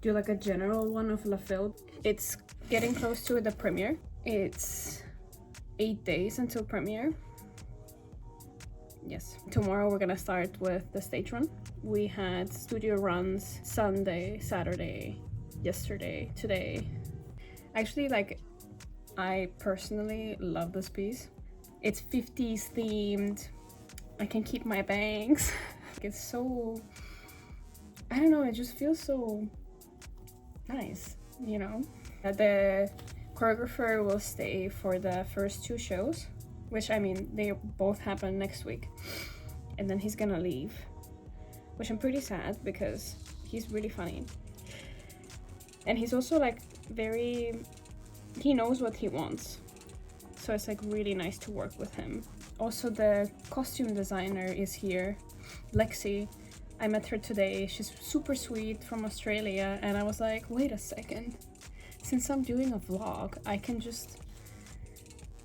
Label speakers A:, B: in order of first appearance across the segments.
A: do like a general one of La Phil. It's getting close to the premiere. It's 8 days until premiere. Yes, tomorrow we're gonna start with the stage run. We had studio runs Sunday, Saturday, yesterday, today. Actually, like, I personally love this piece. It's 50s themed. I can keep my bangs. It's so, I don't know, it just feels so nice, you know? The choreographer will stay for the first 2 shows, which, I mean, they both happen next week. And then he's gonna leave, which I'm pretty sad because he's really funny. And he's also like he knows what he wants. So it's like really nice to work with him. Also, the costume designer is here, Lexi. I met her today. She's super sweet, from Australia. And I was like, wait a second. Since I'm doing a vlog, I can just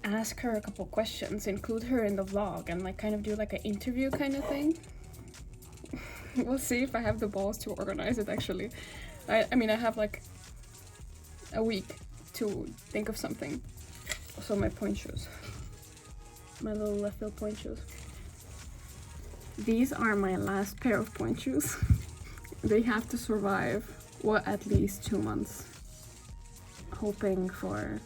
A: ask her a couple questions, include her in the vlog, and like kind of do like an interview kind of thing. We'll see if I have the balls to organize it, actually. I mean, I have like a week to think of something. Also, my point shoes. My little left field point shoes. These are my last pair of point shoes. They have to survive, well, at least 2 months. Hoping for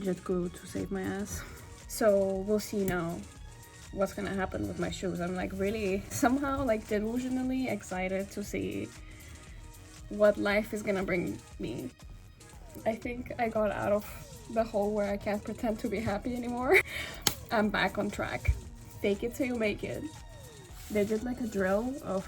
A: jet glue to save my ass. So we'll see now what's gonna happen with my shoes. I'm like really somehow like delusionally excited to see what life is gonna bring me. I think I got out of the hole where I can't pretend to be happy anymore. I'm back on track. Fake it till you make it. They did like a drill of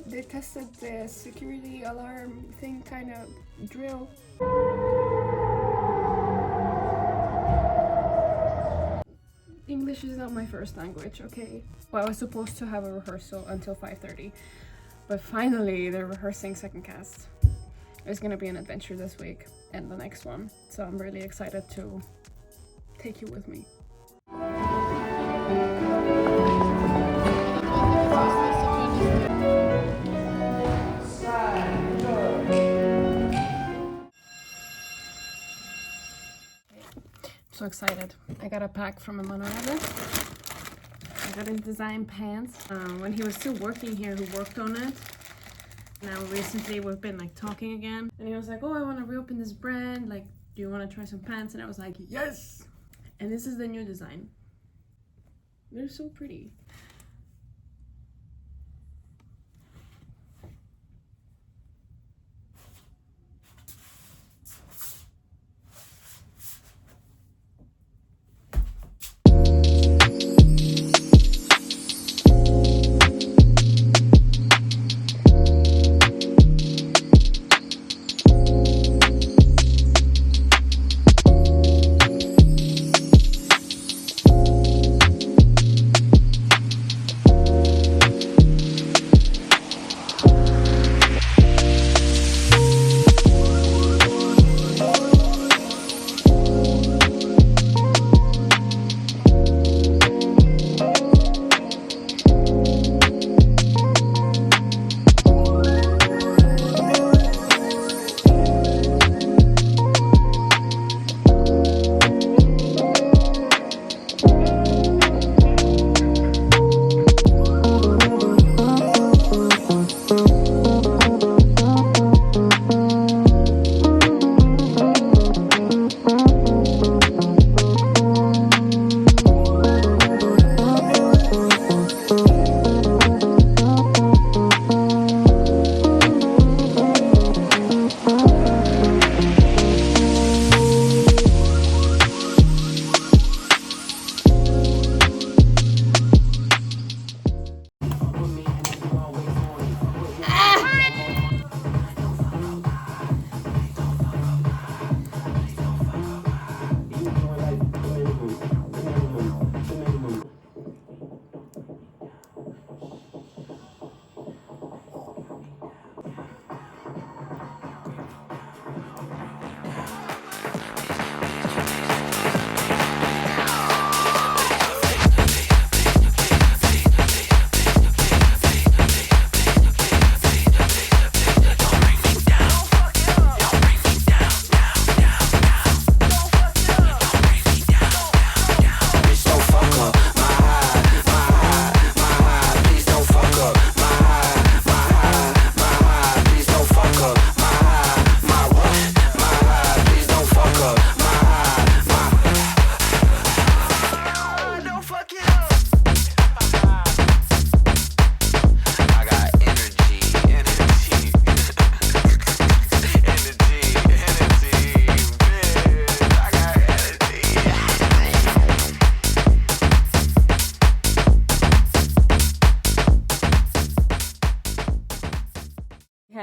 A: they tested the security alarm thing kind of drill. English is not my first language, okay? Well, I was supposed to have a rehearsal until 5:30, but finally they're rehearsing second cast. It's gonna be an adventure this week and the next one, so I'm really excited to take you with me. So excited. I got a pack from Emanuele. I got his design pants. When he was still working here, who worked on it. Now recently we've been like talking again. And he was like, oh, I want to reopen this brand. Like, do you want to try some pants? And I was like, yes! And this is the new design. They're so pretty.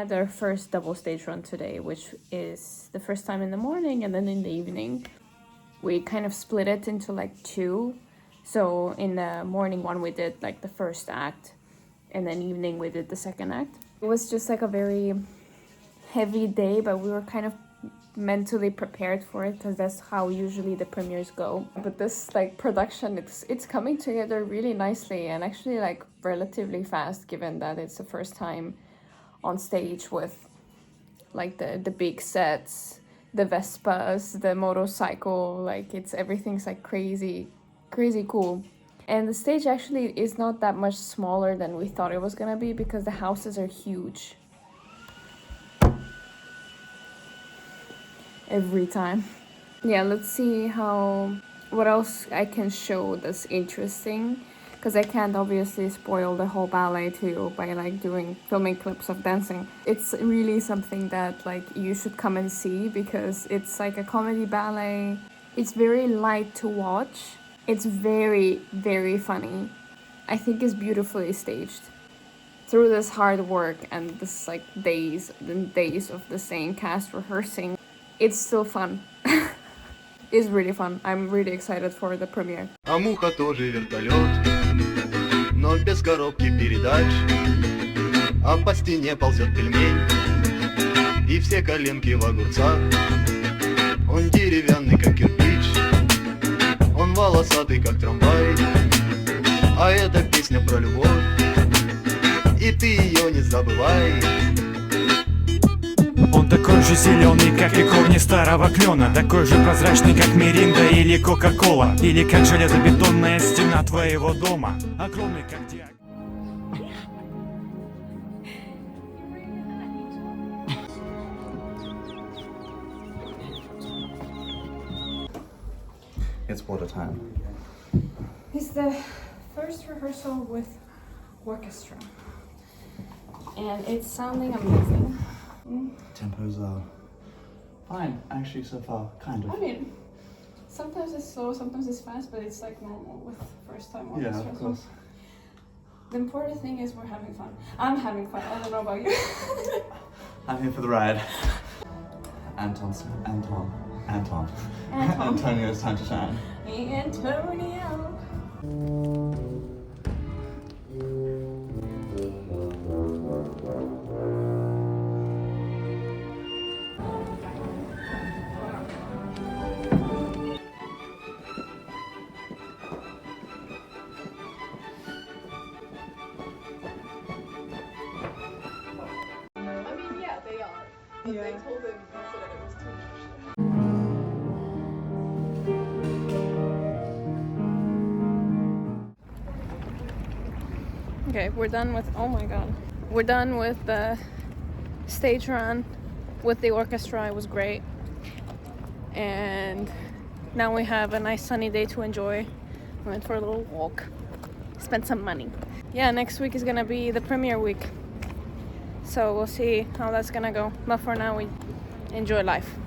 A: had our first double stage run today, which is the first time in the morning and then in the evening. We kind of split it into like two. So in the morning one we did like the first act, and then evening we did the second act. It was just like a very heavy day, but we were kind of mentally prepared for it because that's how usually the premieres go. But this like production, it's coming together really nicely and actually like relatively fast, given that it's the first time on stage with like the big sets, the Vespas, the motorcycle, like everything's like crazy cool. And the stage actually is not that much smaller than we thought it was gonna be because the houses are huge. Every time. Yeah, let's see what else I can show that's interesting, because I can't obviously spoil the whole ballet too by like filming clips of dancing. It's really something that like you should come and see because it's like a comedy ballet. It's very light to watch. It's very, very funny. I think it's beautifully staged. Through this hard work and this like days and days of the same cast rehearsing, it's still fun. It's really fun. I'm really excited for the premiere.
B: А муха тоже вертолет, но без коробки передач. А по стене ползет пельмень, и все коленки в огурцах. Он деревянный, как кирпич, он волосатый, как трамвай. А это песня про любовь, и ты ее не забывай.
C: Он такой же зеленый, как и корни старого клена, такой же прозрачный, как Миринда или Кока-Кола, или как железобетонная стена твоего дома, огромный, как диагональ.
D: It's water time.
A: It's the first rehearsal with orchestra, and it's sounding amazing.
D: Tempos are fine, actually, so far, kind of.
A: I mean, sometimes it's slow, sometimes it's fast, but it's like normal with first time orchestra.
D: Yeah, of course.
A: The important thing is we're having fun. I'm having fun. I don't know about you.
D: I'm here for the ride. Anton. Antonio's time to shine.
A: Antonio.
E: But they told him so that it was too much.
A: Okay, we're done with, oh my god. We're done with the stage run with the orchestra. It was great. And now we have a nice sunny day to enjoy. We went for a little walk, spent some money. Yeah, next week is gonna be the premiere week. So we'll see how that's gonna go. But for now, we enjoy life.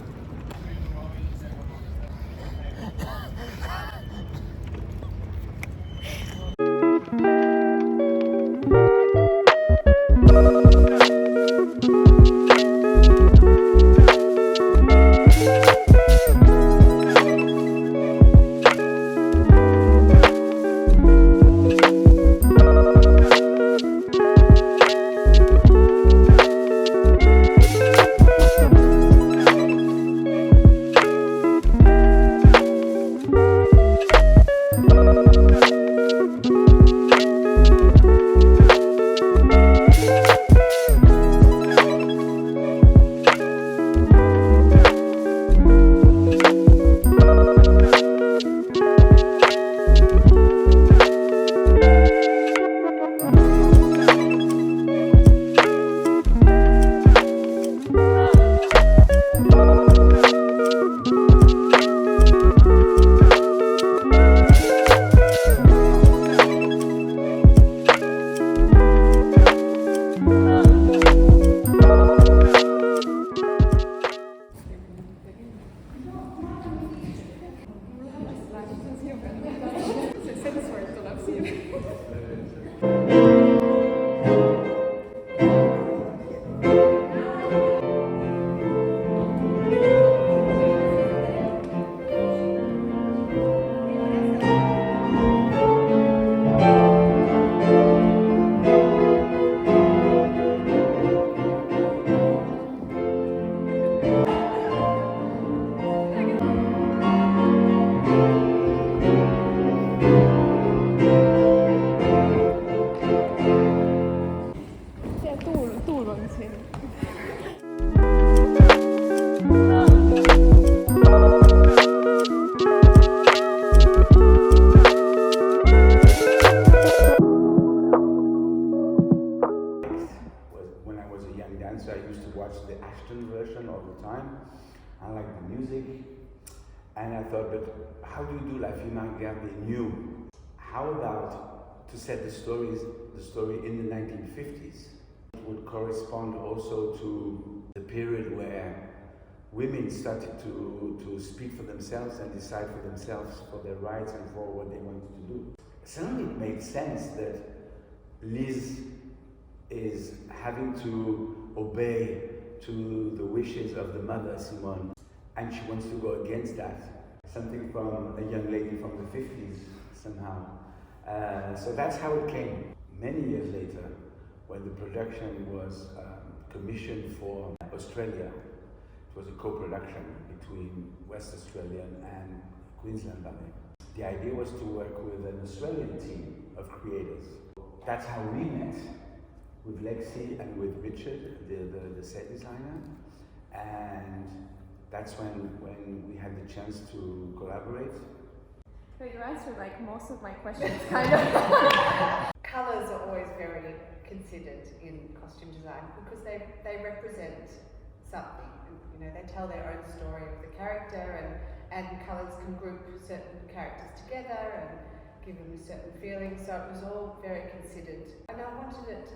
F: music. And I thought, but how do you do La Fille Margarde new? How about to set the story in the 1950s? It would correspond also to the period where women started to speak for themselves and decide for themselves for their rights and for what they wanted to do. Suddenly it made sense that Liz is having to obey to the wishes of the mother, Simone, and she wants to go against that. Something from a young lady from the 50s, somehow. So that's how it came. Many years later, when the production was commissioned for Australia, it was a co-production between West Australian and Queensland Ballet. The idea was to work with an Australian team of creators. That's how we met, with Lexi and with Richard, the set designer. And that's when we had the chance to collaborate.
A: So you answered like most of my questions, kind of.
E: Colours are always very considered in costume design because they represent something. You know, they tell their own story of the character, and colours can group certain characters together and give them a certain feeling. So it was all very considered. And I wanted it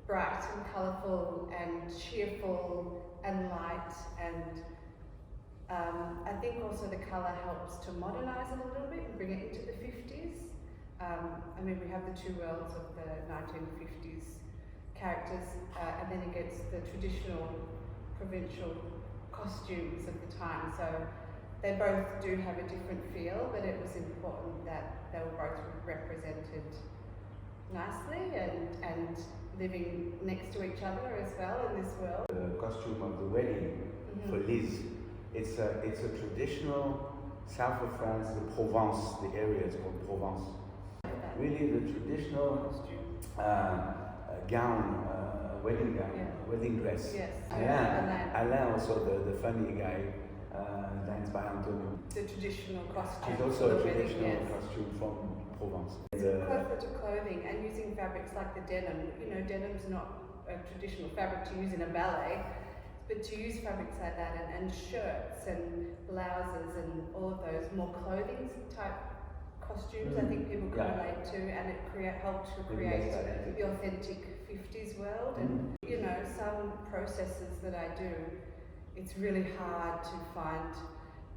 E: bright and colourful and cheerful and light, and I think also the colour helps to modernise it a little bit and bring it into the 50s. I mean, we have the two worlds of the 1950s characters, and then against the traditional provincial costumes of the time. So they both do have a different feel, but it was important that they were both represented nicely and living next to each other as well in this world.
F: The costume of the wedding for Liz, it's a traditional south of France, the Provence, the area is called Provence. Really the traditional gown, wedding gown, wedding dress.
E: Yes.
F: Alain also the funny guy, danced by Antonio.
E: The traditional costume.
F: It's also a traditional costume from Provence.
E: Perfect clothing and using fabrics like the denim. You know, denim's not a traditional fabric to use in a ballet, but to use fabrics like that and shirts and blouses and all of those more clothing type costumes, I think people can relate to, and it helped to create the authentic 50s world. And you know, some processes that I do, it's really hard to find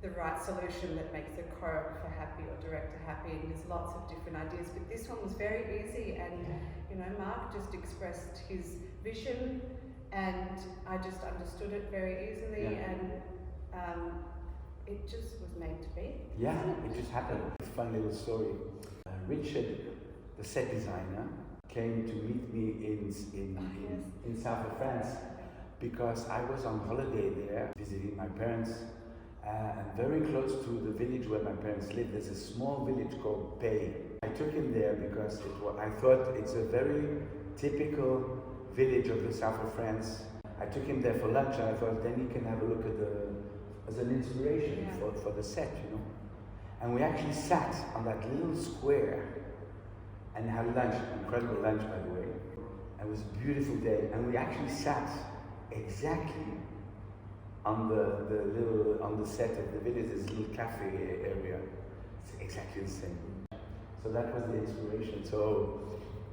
E: the right solution that makes the choreographer happy or director happy, and there's lots of different ideas, but this one was very easy, and you know, Mark just expressed his vision and I just understood it very easily, and it just was meant to be.
F: Yeah, it just happened. A fun little story. Richard, the set designer, came to meet me in south of France because I was on holiday there visiting my parents, and very close to the village where my parents live, there's a small village called Pay. I took him there because I thought it's a very typical village of the south of France. I took him there for lunch, and I thought then he can have a look at as an inspiration for the set, you know. And we actually sat on that little square and had lunch, incredible lunch by the way. It was a beautiful day, and we actually sat exactly on the set of the village, this little cafe area. It's exactly the same. So that was the inspiration. So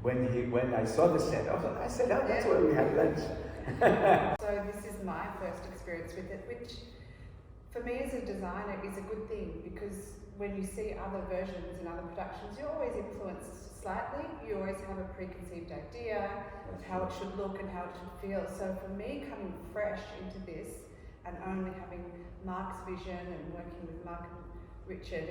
F: when I saw the set, I said, oh, that's where we had lunch.
E: So this is my first experience with it, which for me as a designer is a good thing, because when you see other versions and other productions, you're always influenced slightly. You always have a preconceived idea of how it should look and how it should feel. So for me, coming fresh into this and only having Mark's vision and working with Mark and Richard,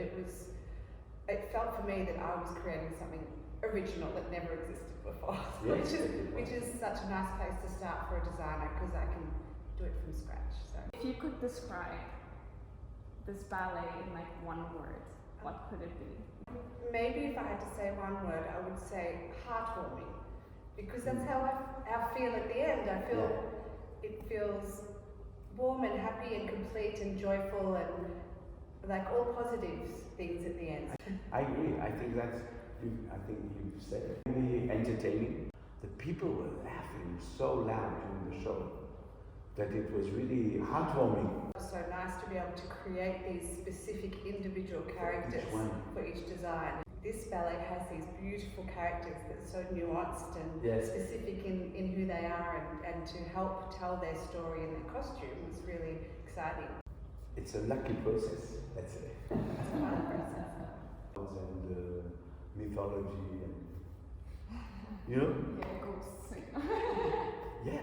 E: it felt for me that I was creating something original that never existed before, which is such a nice place to start for a designer, because I can do it from scratch. So
A: If you could describe this ballet in like one word, what could it be?
E: maybe if I had to say one word, I would say heartwarming, because that's how I feel at the end. I feel it feels warm and happy and complete and joyful and like all positive things at the end.
F: I agree. I think you've said it. Really entertaining. The people were laughing so loud during the show. that it was really heartwarming.
E: It's so nice to be able to create these specific individual characters for each design. This ballet has these beautiful characters that are so nuanced and
F: Yes.
E: specific in who they are, and to help tell their story in their costume is really exciting.
F: It's a lucky process, let's say.
E: It's a fun process.
F: And mythology and, you know?
E: Yeah, of course.
F: Yeah.